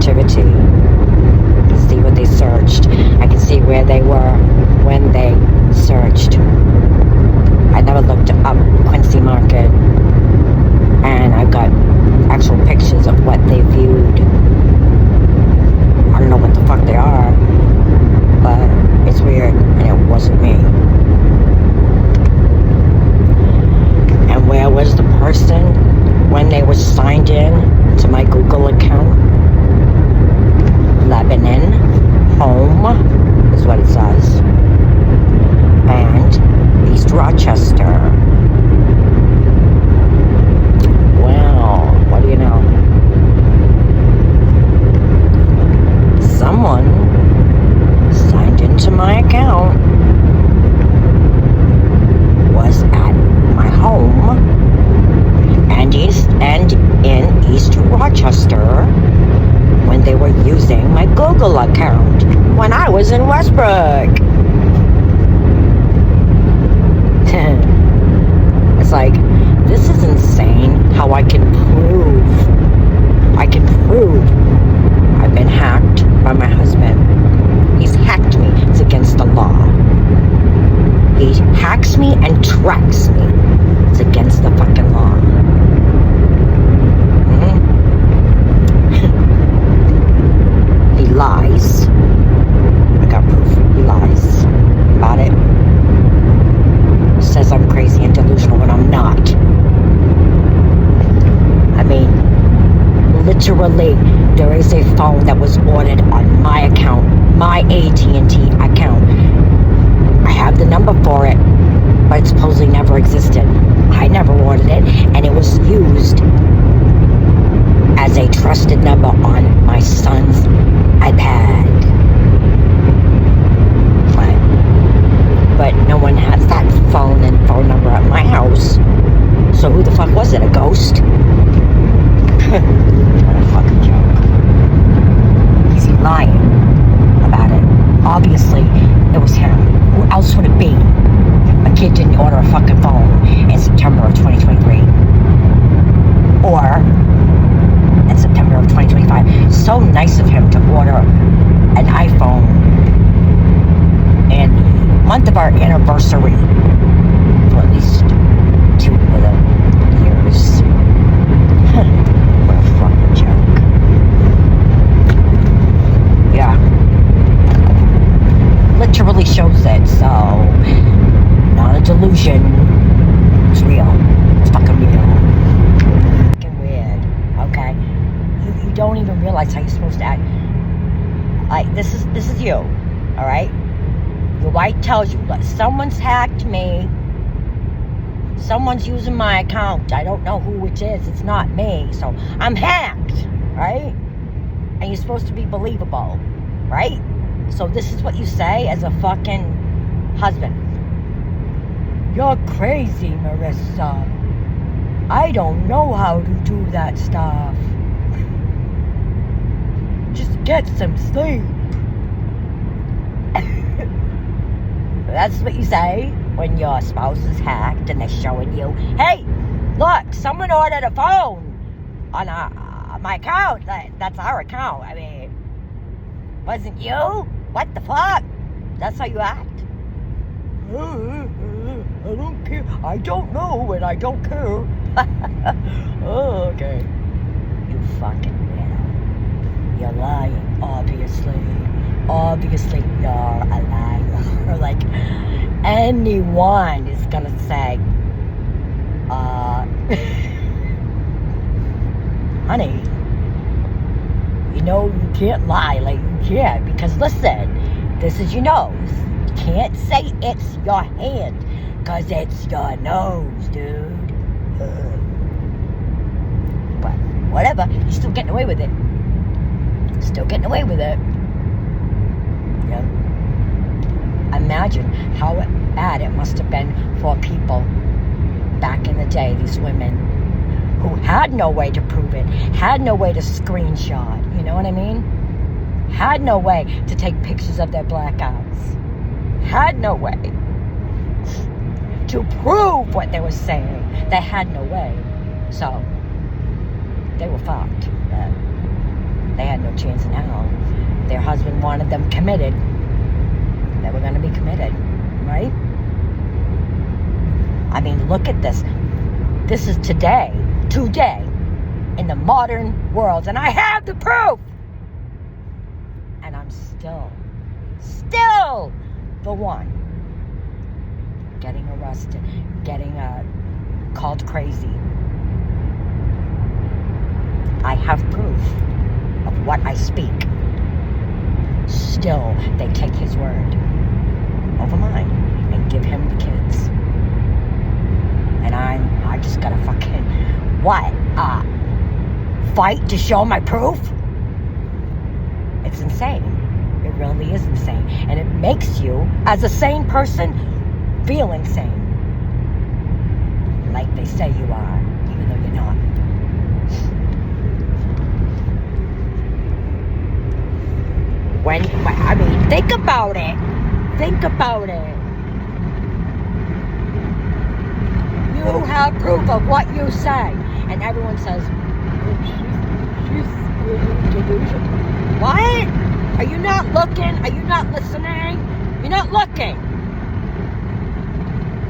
activity. I can see what they searched. I can see where they were when they searched. I never looked up Quincy Market, and I got actual pictures of what they viewed. I don't know what the fuck they are, but it's weird, and it wasn't me. And where was the person when they were signed in to my Google account? Lebanon, home, is what it says. And East Rochester. Well, what do you know? Someone signed into my account, was at my home, and in East Rochester when they were using my Google account when I was in Westbrook. It's like, this is insane how I can prove I've been hacked by my husband. He's hacked me. It's against the law. He hacks me and tracks me. It's against the fucking law. He lies. I got proof. He lies about it. He says I'm crazy and delusional when I'm not. I mean, literally, there is a phone that was ordered on my account, my AT&T account. I have the number for it, but it supposedly never existed. I never ordered it, and it was used as a trusted number on my son's iPad. But no one has that phone and phone number at my house. So who the fuck was it? A ghost? What a fucking joke. Is he lying about it? Obviously, it was him. Who else would it be? A kid didn't order a fucking phone in September of 2023. Or in September of 2025. So nice of him to order an iPhone in the month of our anniversary for at least 2 years. What a fucking joke. Yeah. Literally shows it, so not a delusion. It's real. It's fucking real. Fucking weird. Okay? You don't even realize how you're supposed to act. Like, this is you. Alright? Your wife tells you, like, someone's hacked me. Someone's using my account. I don't know who it is. It's not me. So I'm hacked, right? And you're supposed to be believable, right? So this is what you say as a fucking husband. You're crazy, Marissa. I don't know how to do that stuff. Just get some sleep. That's what you say when your spouse is hacked and they're showing you, hey, look, someone ordered a phone on my account. That's our account. I mean, wasn't you? What the fuck? That's how you act? I don't care. I don't know and I don't care. Oh, okay. You fucking weirdo. You're lying, obviously. Obviously, you're a liar. Like, anyone is gonna say, honey, you know, you can't lie. Like, you can't. Because, listen, this is your nose. You can't say it's your hand. Because it's your nose, dude. But, whatever. You're still getting away with it. Still getting away with it. Yeah. Imagine how bad it must have been for people back in the day, these women who had no way to prove it, had no way to screenshot, you know what I mean? Had no way to take pictures of their blackouts. Had no way to prove what they were saying. They had no way. So, they were fucked. They had no chance in hell. Their husband wanted them committed. They were going to be committed, right? I mean, look at this. This is today, in the modern world, and I have the proof. And I'm still the one getting arrested, getting called crazy. I have proof of what I speak. Still, they take his word over mine and give him the kids. And I just gotta fucking, what? Fight to show my proof? It's insane. It really is insane. And it makes you, as a sane person, feel insane. Like they say you are, even though you're not. I mean, think about it. Think about it. You have proof of what you say. And everyone says, she's delusional. What? Are you not looking? Are you not listening? You're not looking.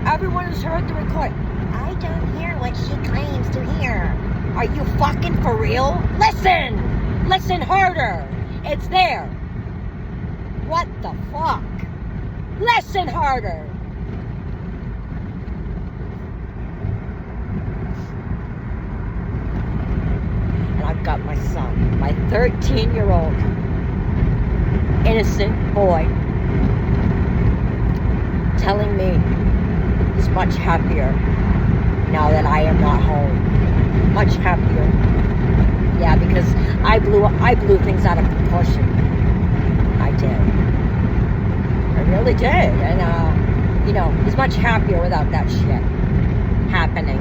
Everyone has heard the recording. I don't hear what she claims to hear. Are you fucking for real? Listen! Listen harder. It's there. What the fuck? Listen harder. And I've got my son, my 13-year-old innocent boy, telling me he's much happier now that I am not home. Much happier. Yeah, because I blew things out of proportion. I did. I really did. And, you know, he's much happier without that shit happening.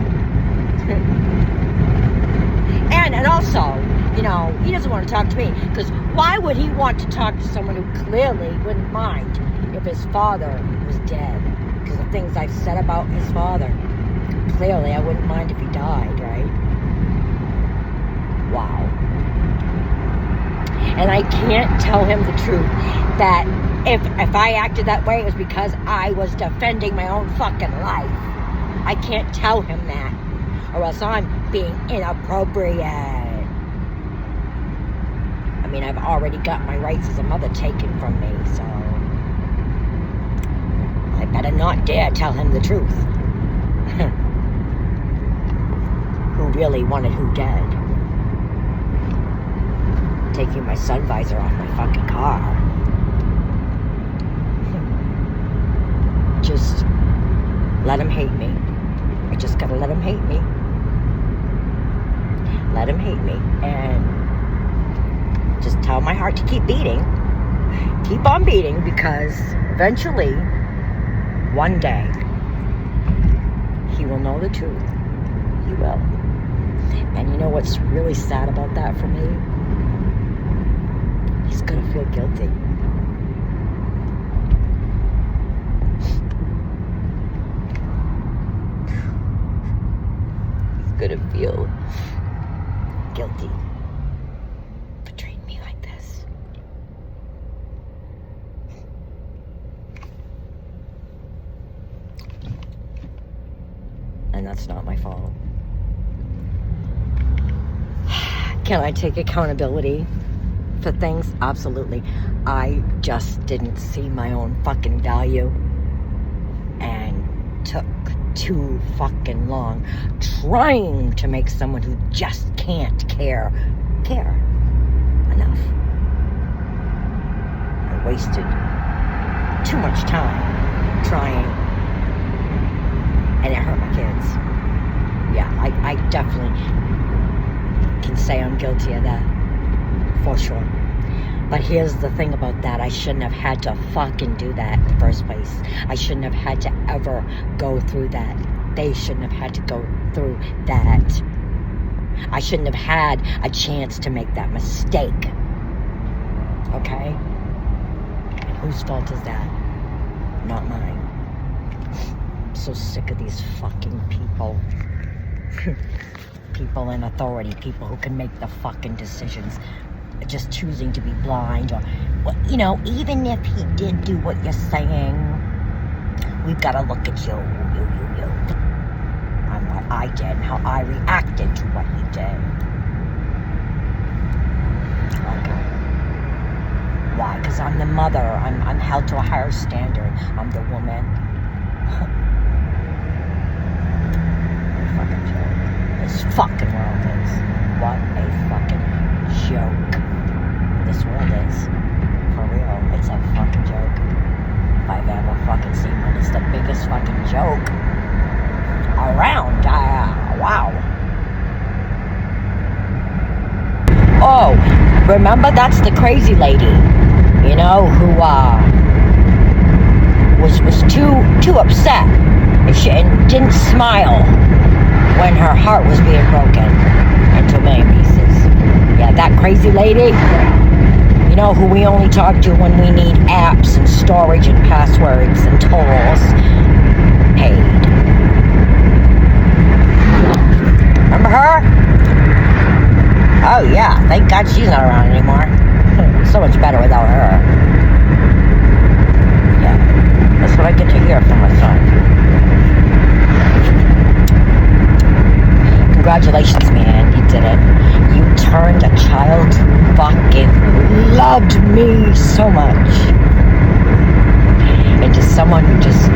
and also, you know, he doesn't want to talk to me. Because why would he want to talk to someone who clearly wouldn't mind if his father was dead? Because of things I've said about his father. Clearly, I wouldn't mind if he died, right? Wow. And I can't tell him the truth that if I acted that way, it was because I was defending my own fucking life. I can't tell him that, or else I'm being inappropriate. I mean, I've already got my rights as a mother taken from me, so I better not dare tell him the truth. Who really wanted who dead? Taking my sun visor off my fucking car. Just let him hate me. I just gotta let him hate me. Let him hate me. And just tell my heart to keep beating. Keep on beating, because eventually, one day, he will know the truth. He will. And you know what's really sad about that for me? He's gonna feel guilty. He's gonna feel guilty for treating me like this. And that's not my fault. Can I take accountability for things? Absolutely. I just didn't see my own fucking value and took too fucking long trying to make someone who just can't care enough. I wasted too much time trying, and it hurt my kids. Yeah, I definitely can say I'm guilty of that, for sure. But here's the thing about that. I shouldn't have had to fucking do that in the first place. I shouldn't have had to ever go through that. They shouldn't have had to go through that. I shouldn't have had a chance to make that mistake. Okay? And whose fault is that? Not mine. I'm so sick of these fucking people. People in authority, people who can make the fucking decisions. just choosing to be blind, or, you know, even if he did do what you're saying, we've got to look at you. On what I did and how I reacted to what he did. Okay. Why? Because I'm the mother. I'm held to a higher standard. I'm the woman. Fucking joke. This fucking world is. What a fucking joke. This world is. For real. It's a fucking joke. If I've ever fucking seen one, it's the biggest fucking joke around. Wow. Oh, remember, that's the crazy lady, you know, who was too upset and didn't smile when her heart was being broken into a million pieces. Yeah, that crazy lady, you know, who we only talk to when we need apps and storage and passwords and tolls paid. Remember her? Oh yeah, thank God she's not around anymore. So much better without her. Yeah, that's what I get to hear from my son. Congratulations, man, you did it. You turned a child who fucking loved me so much into someone who just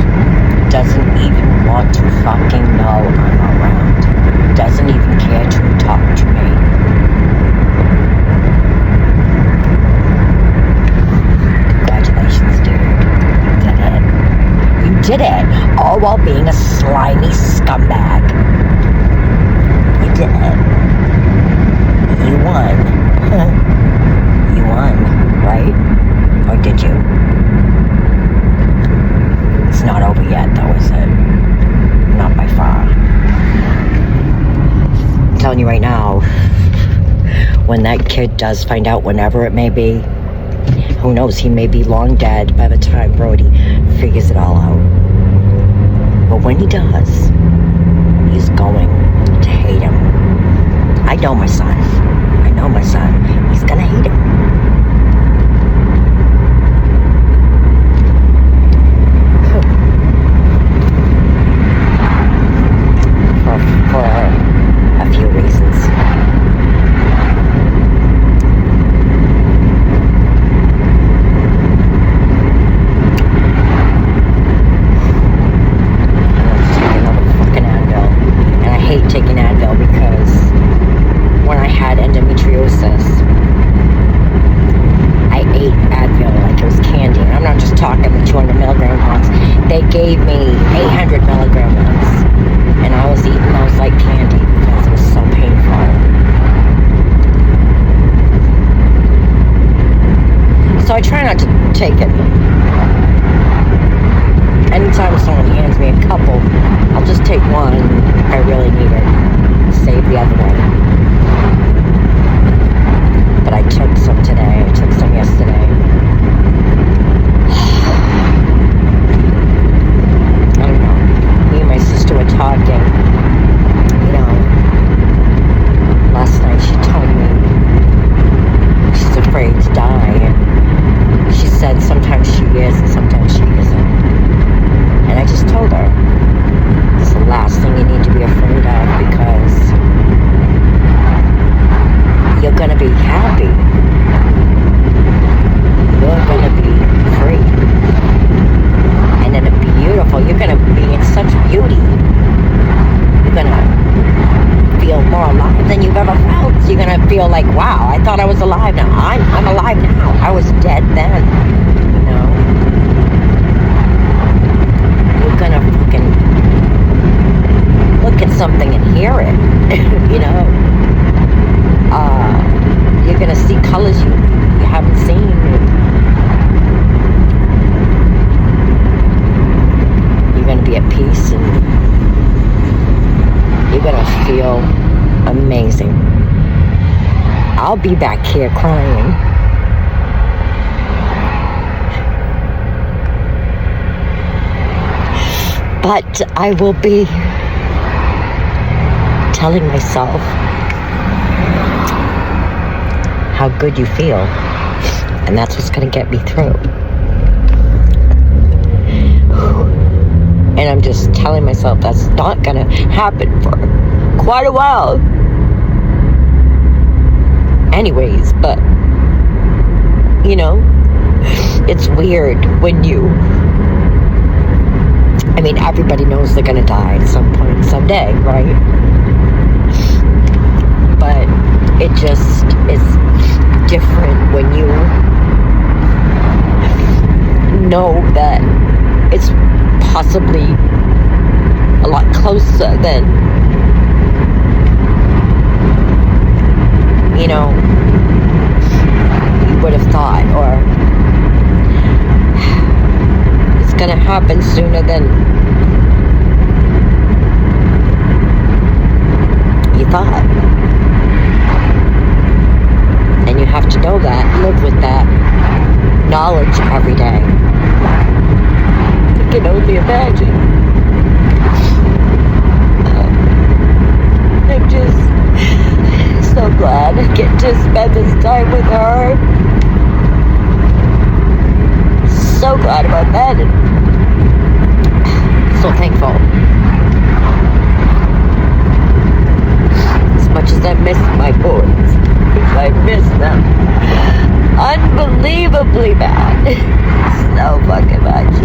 doesn't even want to fucking know I'm around. Doesn't even care to talk to me. Congratulations, dude. You did it. All while being a slimy scumbag. You did it. You won. You won, right? Or did you? It's not over yet, though, is it? Not by far. I'm telling you right now, when that kid does find out, whenever it may be, who knows, he may be long dead by the time Brody figures it all out. But when he does, he's going to hate him. I know my son. I know my son. He's gonna hate him. For a few reasons. Taking Advil because when I had endometriosis, I ate Advil like it was candy. And I'm not just talking the 200 milligram ones. They gave me 800 milligram ones, and I was eating those like candy because it was so painful. So I try not to take it. Anytime someone hands me a couple, I'll just take one if I really need it. Save the other one. But I took some today. I took some yesterday. I don't know. Me and my sister were talking. You know, last night she told me she's afraid to die. And she said sometimes she is and sometimes she isn't. And I just told her, it's the last thing you need to be afraid of, because you're going to be happy. You're going to be free. And then beautiful. You're going to be in such beauty. You're going to feel more alive than you've ever felt. You're going to feel like, wow, I thought I was alive now. I'm alive now. I was dead then. You know? You're gonna fucking look at something and hear it. You know, you're gonna see colors you haven't seen. You're gonna be at peace, and you're gonna feel amazing. I'll be back here crying. But I will be telling myself how good you feel. And that's what's going to get me through. And I'm just telling myself that's not going to happen for quite a while. Anyways, but, you know, it's weird when you, I mean, everybody knows they're going to die at some point someday, right? But it just is different when you know that it's possibly a lot closer than, you know, you would have thought, or it's gonna happen sooner than you thought. And you have to know that, live with that knowledge every day. I can only imagine. I'm just so glad I get to spend this time with her. So glad about that. And so thankful. As much as I miss my boys, I miss them unbelievably bad. So fucking much.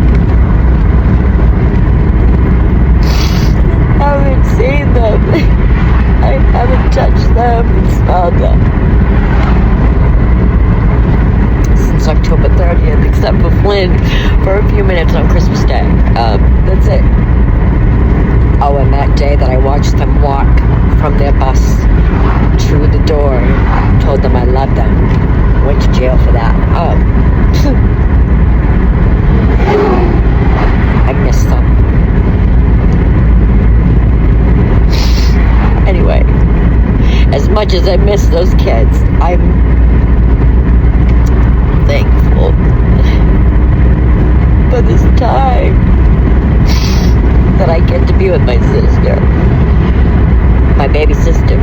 I haven't seen them. I haven't touched them and smelled them since October 30th, except for Flynn for a few minutes on Christmas Day. That's it. Oh, and that day that I watched them walk from their bus through the door, told them I loved them. Went to jail for that. I miss them. Anyway, as much as I miss those kids, I'm thankful for this time that I get to be with my sister, my baby sister.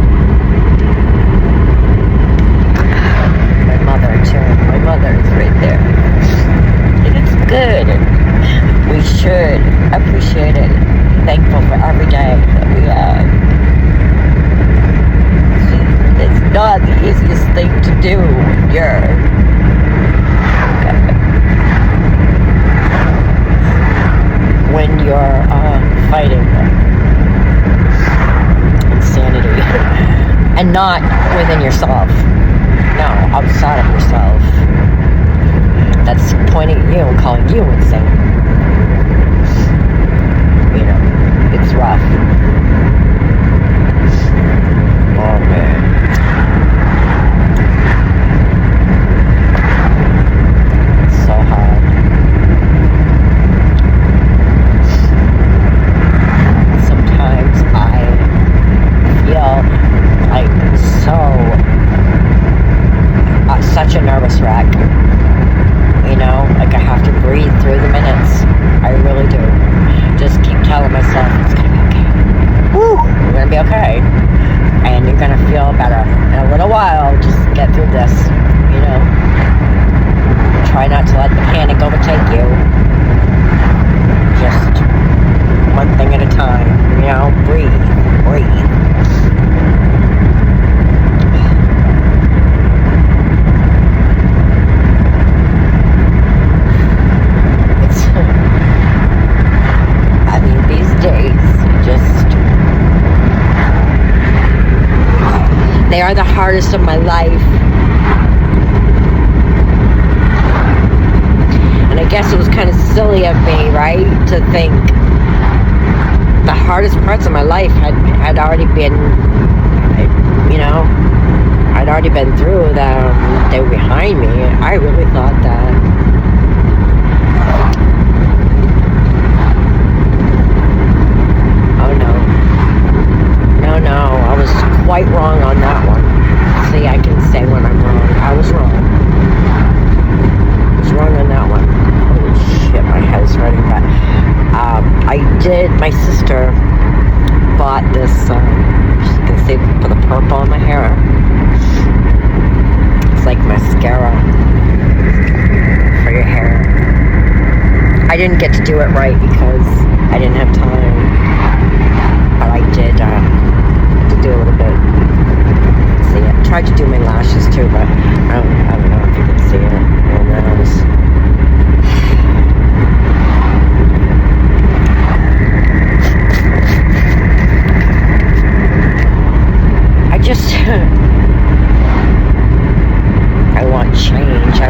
My mother too. My mother is right there. And it's good. And we should appreciate it. Thankful for every day that we have. It's not the easiest thing to do when you're fighting insanity. And not within yourself. No, outside of yourself. That's pointing at you and calling you insane. You know, it's rough. Oh man. It's so hard. Sometimes I feel like such a nervous wreck. You know, like I have to breathe through the minutes. I really do. Just keep telling myself it's gonna be okay. Woo! You're gonna be okay. And you're gonna feel better in a little while. Just get through this, you know. Try not to let the panic overtake you. Just one thing at a time, you know. Breathe. They are the hardest of my life. And I guess it was kind of silly of me, right, to think the hardest parts of my life had already been, you know, I'd already been through them. They were behind me. I really thought that. No, I was quite wrong on that one. See, I can say when I'm wrong. I was wrong. I was wrong on that one. Holy shit, my head is hurting. But my sister bought this, you can see for the purple in my hair. like mascara for your hair. I didn't get to do it right because I didn't have time, but I did to do a little bit. See, I tried to do my lashes too, but I don't know if you can see it. And then I just I want change. I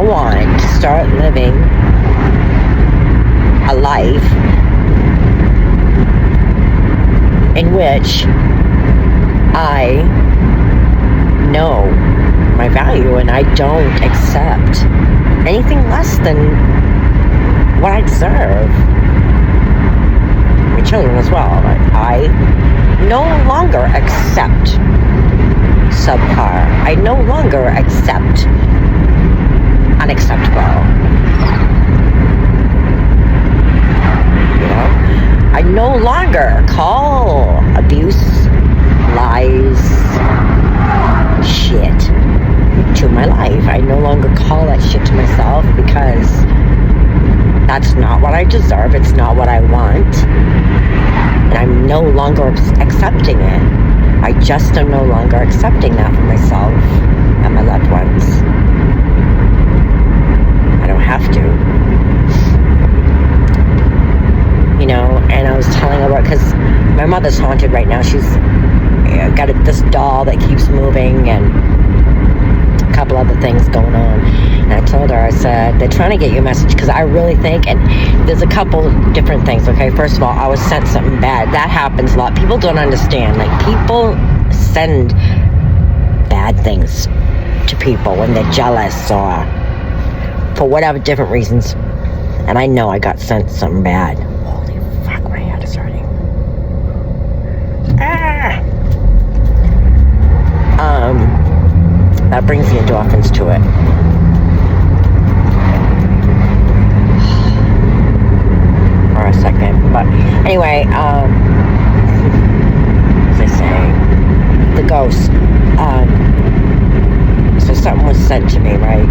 want to start living a life in which I know my value and I don't accept anything less than what I deserve. My children as well. I no longer accept subpar. I no longer accept unacceptable. You know? I no longer call abuse, lies, shit to my life. I no longer call that shit to myself because that's not what I deserve. It's not what I want. And I'm no longer accepting it. I just am no longer accepting that for myself and my loved ones. I don't have to. You know, and I was telling her, because my mother's haunted right now. She's got this doll that keeps moving and a couple other things going on. And I told her, I said, they're trying to get you a message, because I really think, and there's a couple different things, okay? First of all, I was sent something bad. That happens a lot. People don't understand. Like, people send bad things to people when they're jealous or for whatever different reasons. And I know I got sent something bad. Holy fuck, my head is hurting. That brings the endorphins to it. For a second. But anyway, as I say, the ghost. So something was sent to me, right?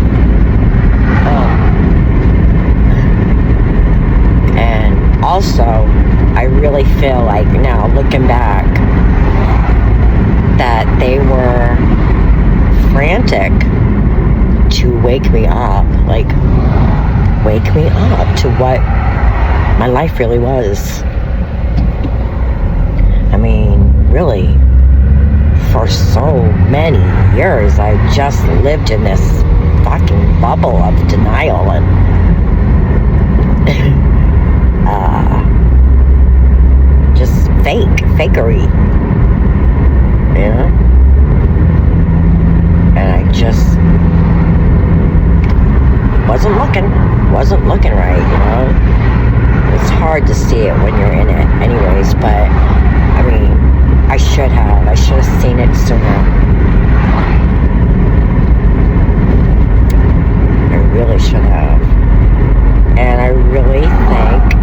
And also, I really feel like now, looking back, that they were frantic to wake me up. Like, wake me up to what my life really was. I mean, really, for so many years, I just lived in this fucking bubble of denial and just fakery, you know? And I just wasn't looking right, you know? It's hard to see it when you're in it anyways, but I mean, I should have seen it sooner. I really should have. And I really think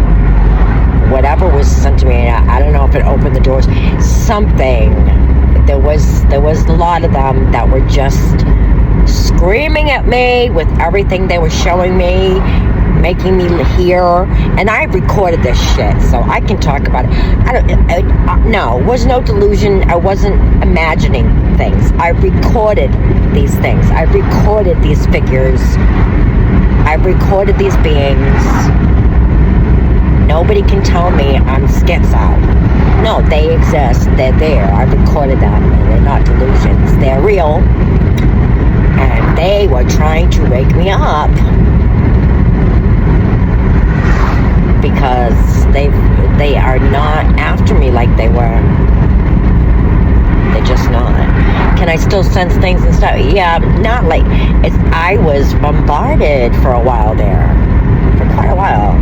whatever was sent to me, I don't know if it opened the doors, something. There was a lot of them that were just screaming at me with everything they were showing me, making me hear, and I recorded this shit, so I can talk about it. No, it was no delusion. I wasn't imagining things. I recorded these things. I recorded these figures. I recorded these beings. Nobody can tell me I'm schizo. No, they exist. They're there. I recorded them. And they're not delusions. They're real. And they were trying to wake me up because they are not after me like they were. They're just not. Can I still sense things and stuff? Yeah, not like I was bombarded for a while there. For quite a while.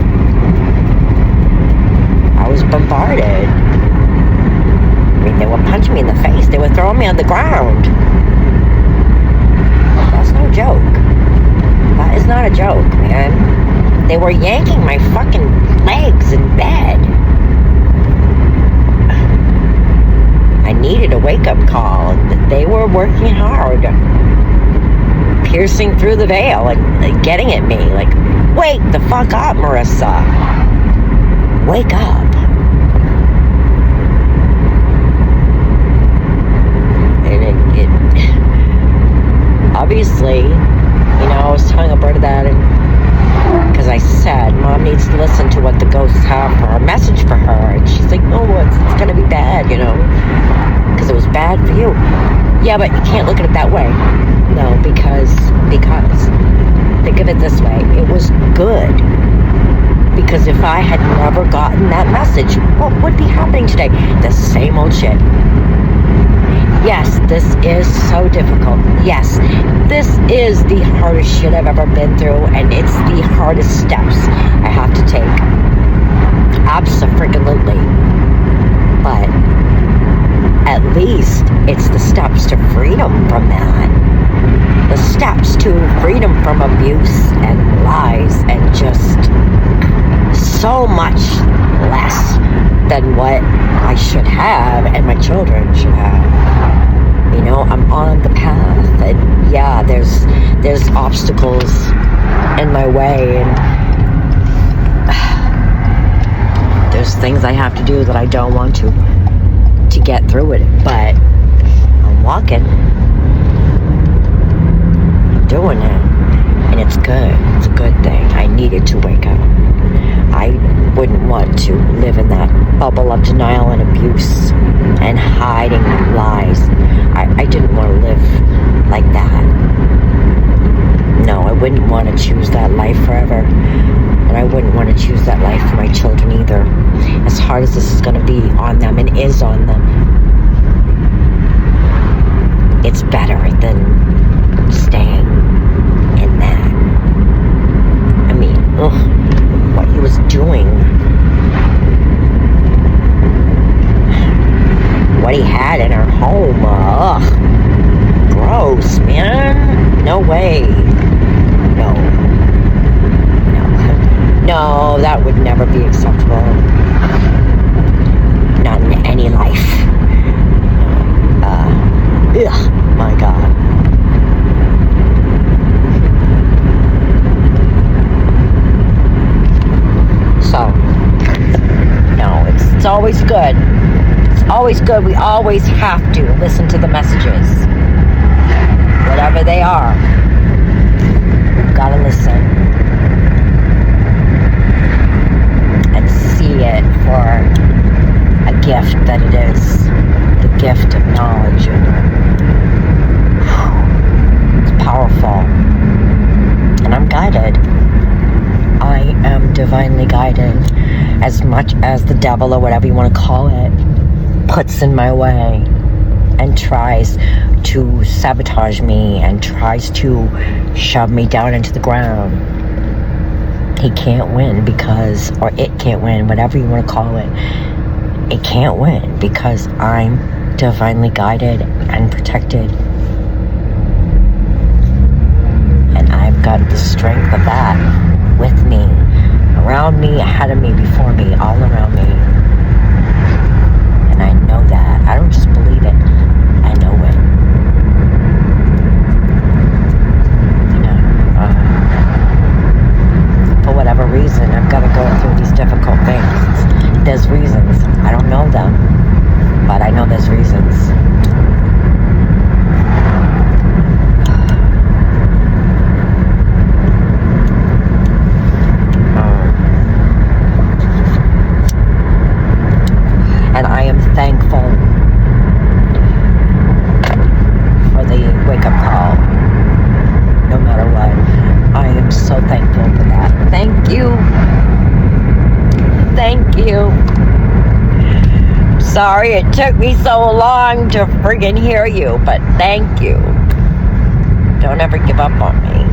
I was bombarded. I mean, they were punching me in the face. They were throwing me on the ground. That's no joke. That is not a joke, man. They were yanking my fucking legs in bed. I needed a wake-up call. They were working hard, piercing through the veil and getting at me. Like, wake the fuck up, Marissa. Wake up. And it obviously, you know, I was telling Alberta that, and because I said, Mom needs to listen to what the ghosts have for a message for her. And she's like, no, it's going to be bad, you know, because it was bad for you. Yeah, but you can't look at it that way. No, because think of it this way. It was good. Because if I had never gotten that message, what would be happening today? The same old shit. Yes, this is so difficult. Yes, this is the hardest shit I've ever been through, and it's the hardest steps I have to take. Abso-freaking-lutely. But at least it's the steps to freedom from that. The steps to freedom from abuse and lies and just so much less than what I should have and my children should have. You know, I'm on the path, and yeah, there's obstacles in my way, and there's things I have to do that I don't want to get through it, but I'm walking, I'm doing it, and it's good. It's a good thing. I needed to wake up. I wouldn't want to live in that bubble of denial and abuse and hiding lies. I didn't want to live like that. No, I wouldn't want to choose that life forever. And I wouldn't want to choose that life for my children either. As hard as this is going to be on them and is on them, it's better than staying in that. I mean, ugh, what he was doing. What he had in our home. Ugh. Gross, man. No way. No, that would never be acceptable. Not in any life. Ugh, my God. So, no, it's always good. It's always good. We always have to listen to the messages. Whatever they are. We've got to listen. And see it for a gift that it is. The gift of knowledge. It's powerful. And I'm guided. I am divinely guided. As much as the devil, or whatever you want to call it, puts in my way and tries to sabotage me and tries to shove me down into the ground. He can't win because, or it can't win, whatever you want to call it. It can't win because I'm divinely guided and protected. And I've got the strength of that with me, around me, ahead of me, before me, all around me. And I know that. I don't just believe it. I know it. You know, for whatever reason, I've got to go through these difficult things. There's reasons. I don't know them, but I know there's reasons. And I am thankful for the wake-up call, no matter what. I am so thankful for that. Thank you. Thank you. Sorry it took me so long to friggin' hear you, but thank you. Don't ever give up on me.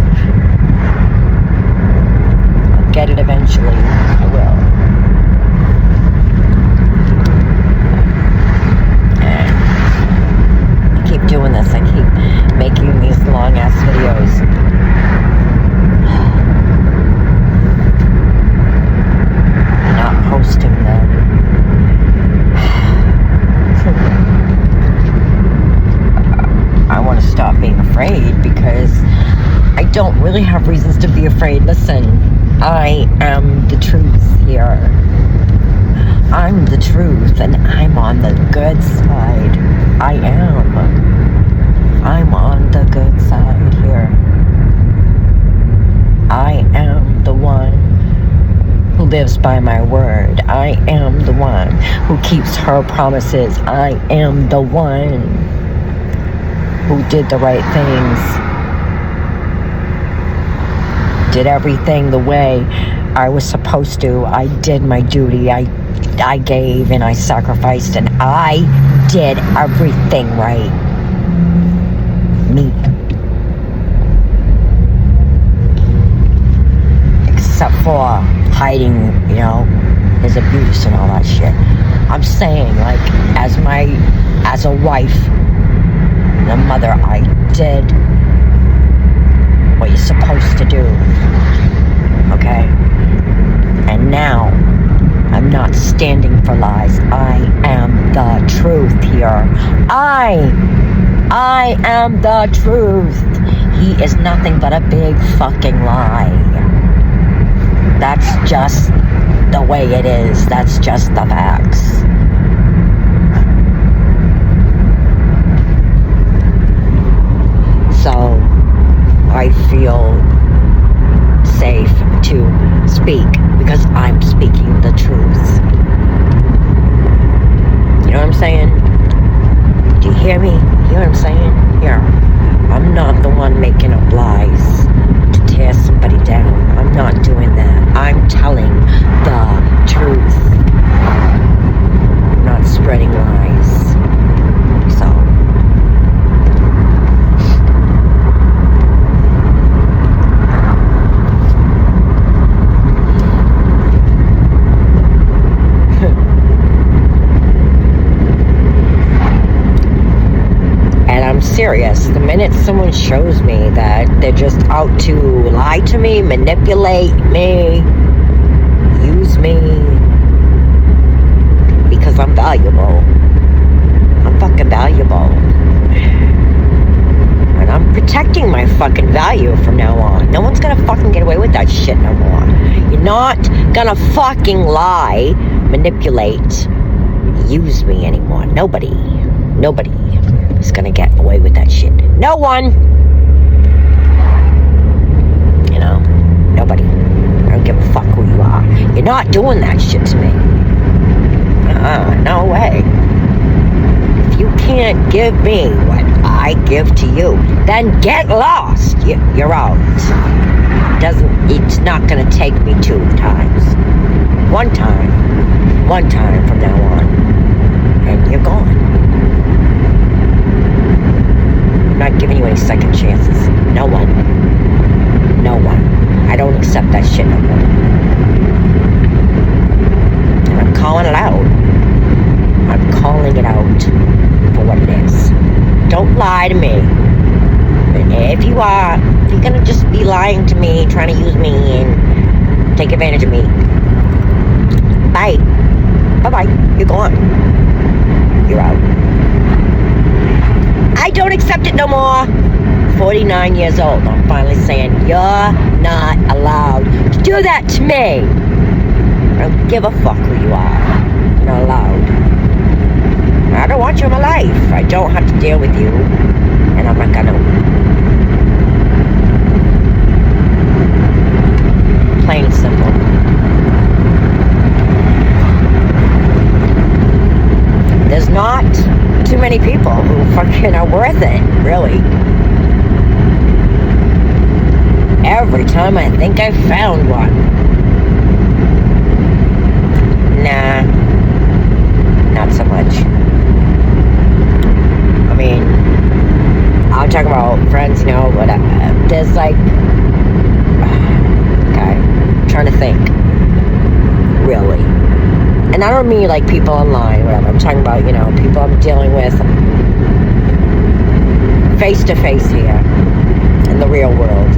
I'll get it eventually. I will. Keep doing this. I keep making these long ass videos. Not posting them. don't really have reasons to be afraid. Listen, I am the truth here. I'm the truth, and I'm on the good side. I am. I'm on the good side here. I am the one who lives by my word. I am the one who keeps her promises. I am the one who did the right things. Did everything the way I was supposed to. I did my duty. I gave and I sacrificed and I did everything right. Me. Except for hiding, you know, his abuse and all that shit. I'm saying, like, as a wife and a mother, I did what you're supposed to do. Okay? And now, I'm not standing for lies. I am the truth here. I am the truth. He is nothing but a big fucking lie. That's just the way it is. That's just the facts. So, I feel safe to speak because I'm speaking the truth. You know what I'm saying? Do you hear me? You know what I'm saying? Yeah. I'm not the one making up lies to tear somebody down. I'm not doing that. I'm telling the truth. I'm not spreading lies. So. Serious. The minute someone shows me that they're just out to lie to me, manipulate me, use me, because I'm valuable. I'm fucking valuable. And I'm protecting my fucking value from now on. No one's gonna fucking get away with that shit no more. You're not gonna fucking lie, manipulate, use me anymore. Nobody is gonna get away with that shit. No one. You know, nobody. I don't give a fuck who you are. You're not doing that shit to me. No way. If you can't give me what I give to you, then get lost. You're out. It's not gonna take me 2 times. One time from now on, and you're gone. I'm not giving you any second chances. No one. I don't accept that shit no more. And I'm calling it out. I'm calling it out for what it is. Don't lie to me. If you're gonna just be lying to me, trying to use me and take advantage of me, bye. Bye-bye. You're gone. You're out. I don't accept it no more. 49 years old. I'm finally saying, you're not allowed to do that to me. I don't give a fuck who you are. You're not allowed. I don't want you in my life. I don't have to deal with you. And I'm not gonna. Plain and simple. There's not too many people who fucking are worth it, really. Every time I think I've found one. Nah, not so much. I mean, I'm talking about friends, you know, but there's like, okay, I'm trying to think, really. And I don't mean like people online, whatever. I'm talking about, you know, people I'm dealing with face to face here in the real world.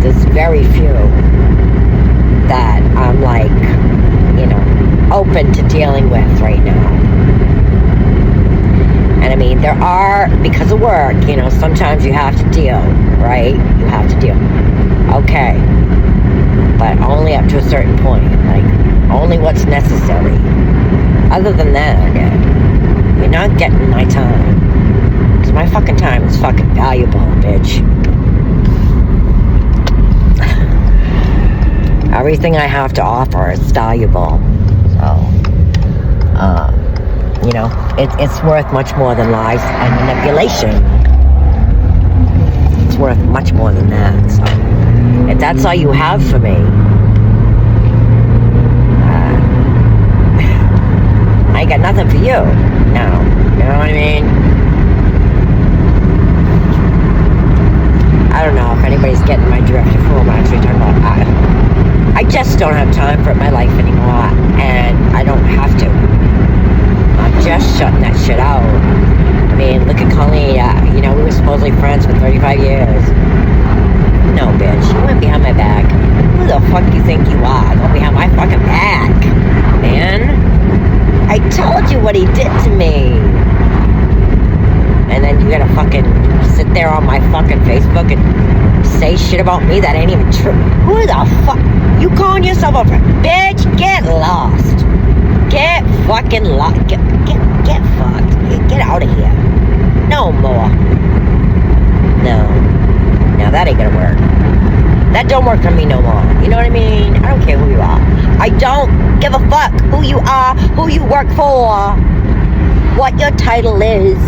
There's very few that I'm like, you know, open to dealing with right now. And I mean, there are, because of work, you know, sometimes you have to deal, right? You have to deal. Okay. But only up to a certain point. Like, only what's necessary. Other than that, you're not getting my time. Because my fucking time is fucking valuable, bitch. Everything I have to offer is valuable. So, you know, it's worth much more than lies and manipulation. It's worth much more than that. So, if that's all you have for me, I ain't got nothing for you. No. You know what I mean? I don't know if anybody's getting my drift of who I'm actually talking about. I just don't have time for my life anymore, and I don't have to. I'm just shutting that shit out. I mean, look at Colleen. You know, we were supposedly friends for 35 years. No, bitch. You went behind my back. Who the fuck do you think you are? Go behind my fucking back, man. I told you what he did to me. And then you gotta fucking sit there on my fucking Facebook and say shit about me that ain't even true. Who the fuck? You calling yourself a friend? Bitch, get lost. Get fucking lost. Get fucked. Get out of here. No more. No, that ain't gonna work. That don't work for me no more. You know what I mean? I don't care who you are. I don't give a fuck who you are, who you work for, what your title is,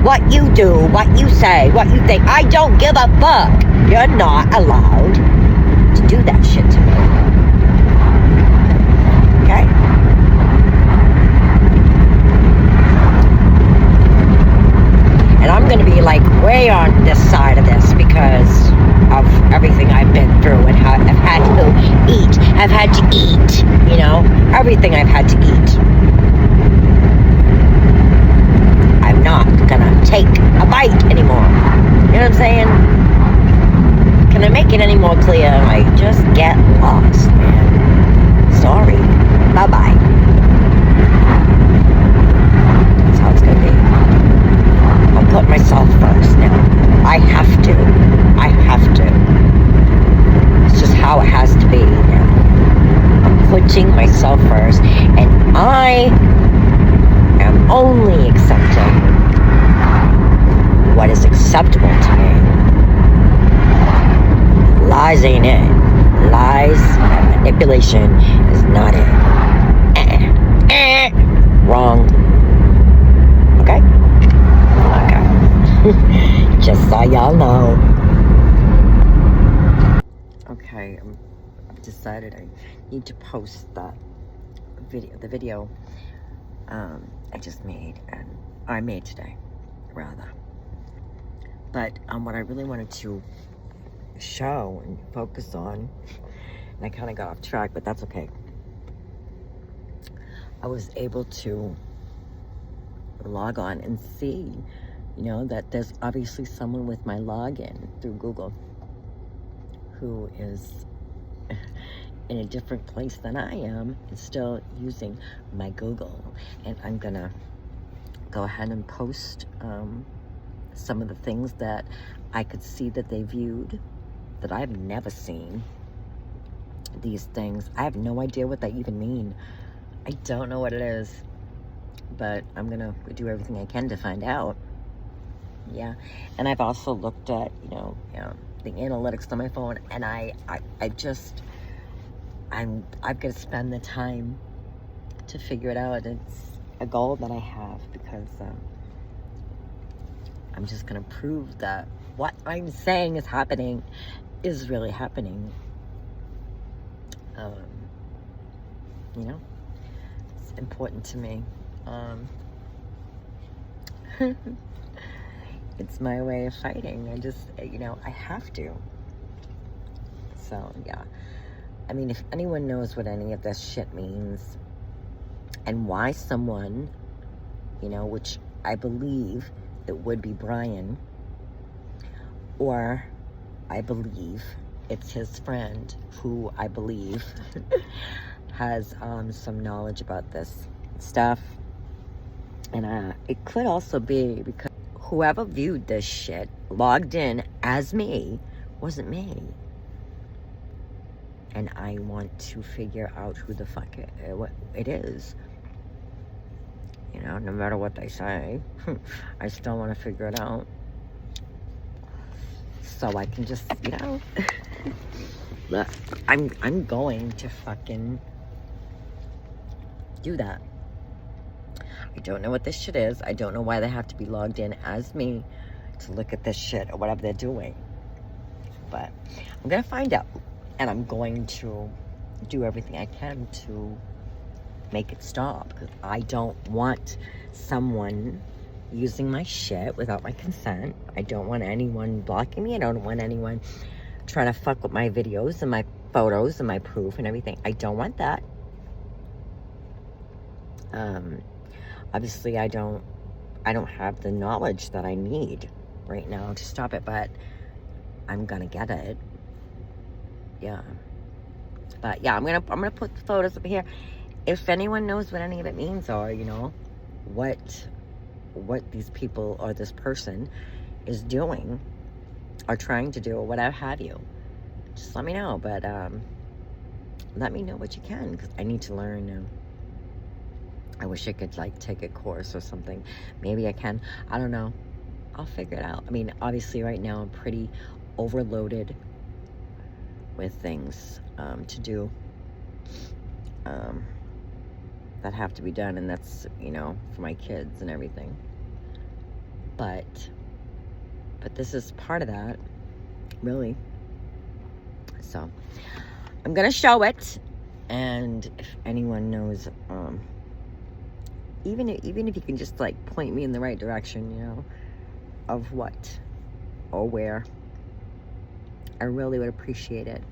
what you do, what you say, what you think. I don't give a fuck. You're not allowed to do that shit to me. Okay? And I'm going to be like way on this side of this because of everything I've been through and how I've had to eat. I've had to eat, you know, everything I've had to eat. I'm not gonna take a bite anymore. You know what I'm saying? Can I make it any more clear? Like, just get lost, man. Sorry. Bye-bye. That's how it's gonna be. I'll put myself first now. I have to. It's just how it has to be now. I'm putting myself first, and I am only accepting what is acceptable to me. Lies ain't it. Lies and manipulation is not it. Wrong. Okay? Okay. Just so y'all know. Okay, I've decided I need to post that the video I just made, and I made today, rather. But what I really wanted to show and focus on, and I kind of got off track, but that's okay. I was able to log on and see, you know, that there's obviously someone with my login through Google who is in a different place than I am and still using my Google. And I'm gonna go ahead and post some of the things that I could see that they viewed that I've never seen. These things, I have no idea what they even mean. I don't know what it is, but I'm gonna do everything I can to find out. Yeah, and I've also looked at, you know, the analytics on my phone, and I've got to spend the time to figure it out. It's a goal that I have because I'm just gonna prove that what I'm saying is happening is really happening. You know, it's important to me. It's my way of fighting. I just, you know, I have to. So, yeah. I mean, if anyone knows what any of this shit means and why someone, you know, which I believe it would be Brian, or I believe it's his friend who I believe has some knowledge about this stuff, And it could also be because whoever viewed this shit, logged in as me, wasn't me. And I want to figure out who the fuck it is. You know, no matter what they say, I still want to figure it out. So I can just, you know, look, I'm going to fucking do that. I don't know what this shit is. I don't know why they have to be logged in as me to look at this shit or whatever they're doing. But I'm going to find out. And I'm going to do everything I can to make it stop. Because I don't want someone using my shit without my consent. I don't want anyone blocking me. I don't want anyone trying to fuck with my videos and my photos and my proof and everything. I don't want that. Obviously, I don't have the knowledge that I need right now to stop it, but I'm gonna get it. Yeah. But yeah, I'm gonna put the photos up here. If anyone knows what any of it means, or you know, what these people or this person is doing or trying to do or whatever have you, just let me know. But let me know what you can, because I need to learn. I wish I could like take a course or something. Maybe I can. I don't know. I'll figure it out. I mean, obviously right now I'm pretty overloaded with things to do that have to be done, and that's, you know, for my kids and everything. But this is part of that, really. So I'm gonna show it, and if anyone knows, even if you can just like point me in the right direction, you know, of what or where, I really would appreciate it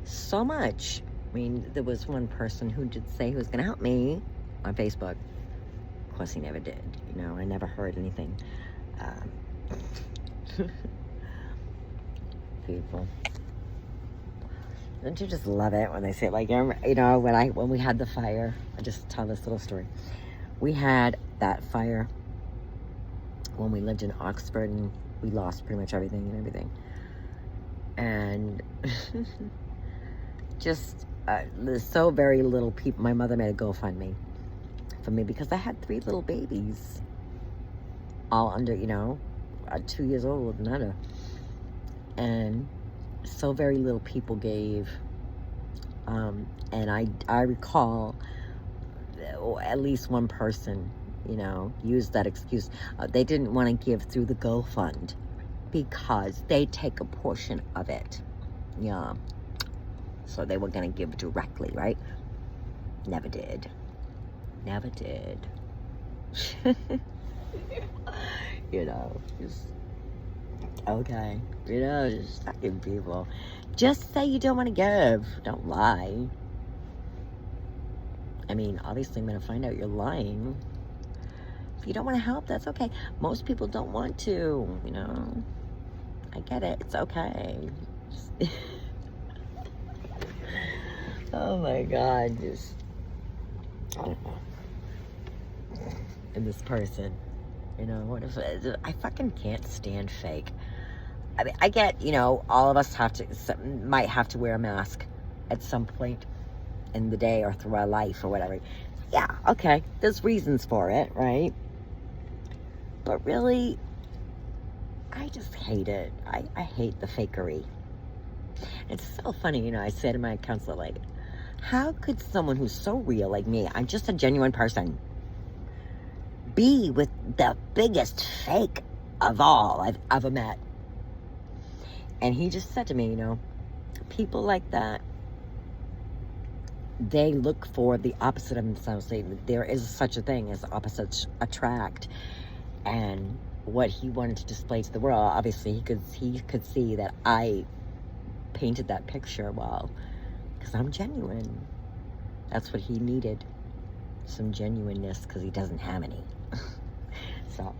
so much. I mean, there was one person who did say he was gonna help me on Facebook. Of course he never did, you know. I never heard anything. People, don't you just love it when they say, like, you know, when we had the fire? I just tell this little story. We had that fire when we lived in Oxford, and we lost pretty much everything. And just there's so very little people. My mother made a GoFundMe for me because I had 3 little babies, all under, you know, 2 years old and under. And so very little people gave. And I recall at least one person, you know, used that excuse. They didn't want to give through the GoFund because they take a portion of it. Yeah. So they were going to give directly, right? Never did. Never did. You know, just, okay. You know, just fucking people. Just say you don't want to give. Don't lie. I mean, obviously I'm going to find out you're lying. If you don't want to help, that's okay. Most people don't want to, you know. I get it. It's okay. Oh my God. Just, I don't know. And this person, you know, what if I fucking can't stand fake. I mean, I get, you know, all of us might have to wear a mask at some point in the day or through our life or whatever. Yeah, okay. There's reasons for it, right? But really, I just hate it. I hate the fakery. It's so funny, you know, I said to my counselor, like, how could someone who's so real like me, I'm just a genuine person, be with the biggest fake of all I've ever met? And he just said to me, you know, people like that, they look for the opposite of themselves. There is such a thing as opposites attract. And what he wanted to display to the world, obviously he could see that I painted that picture well, because I'm genuine. That's what he needed, some genuineness, because he doesn't have any. So,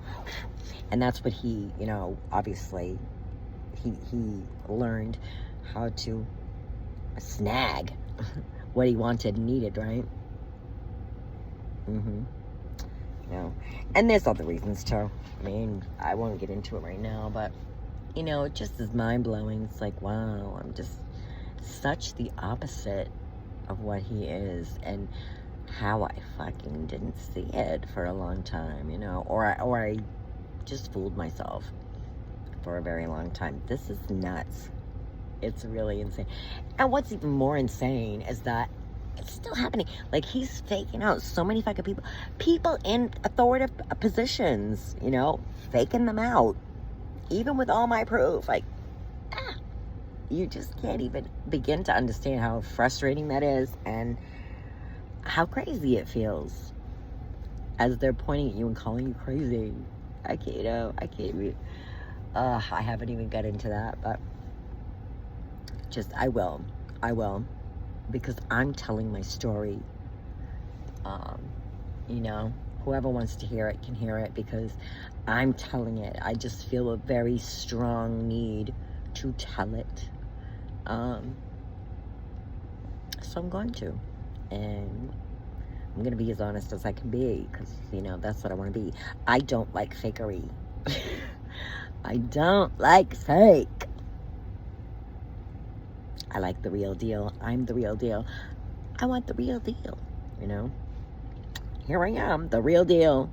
and that's what he, you know, obviously he learned how to snag what he wanted and needed, right? you know. And there's other reasons too. I mean, I won't get into it right now, but, you know, it just is mind-blowing. It's like, wow, I'm just such the opposite of what he is, and how I fucking didn't see it for a long time, you know, or I just fooled myself for a very long time. This is nuts. It's really insane. And what's even more insane is that it's still happening. Like, he's faking out so many fucking people in authoritative positions, you know, faking them out, even with all my proof. Like, you just can't even begin to understand how frustrating that is, and how crazy it feels as they're pointing at you and calling you crazy. I can't, you know, I can't even, I haven't even got into that, but just, I will, because I'm telling my story. You know, whoever wants to hear it can hear it, because I'm telling it. I just feel a very strong need to tell it. So I'm going to, and I'm going to be as honest as I can be, because, you know, that's what I want to be. I don't like fakery. I don't like fake. I like the real deal. I'm the real deal. I want the real deal, you know. Here I am, the real deal.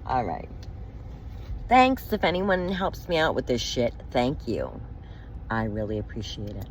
All right. Thanks if anyone helps me out with this shit. Thank you. I really appreciate it.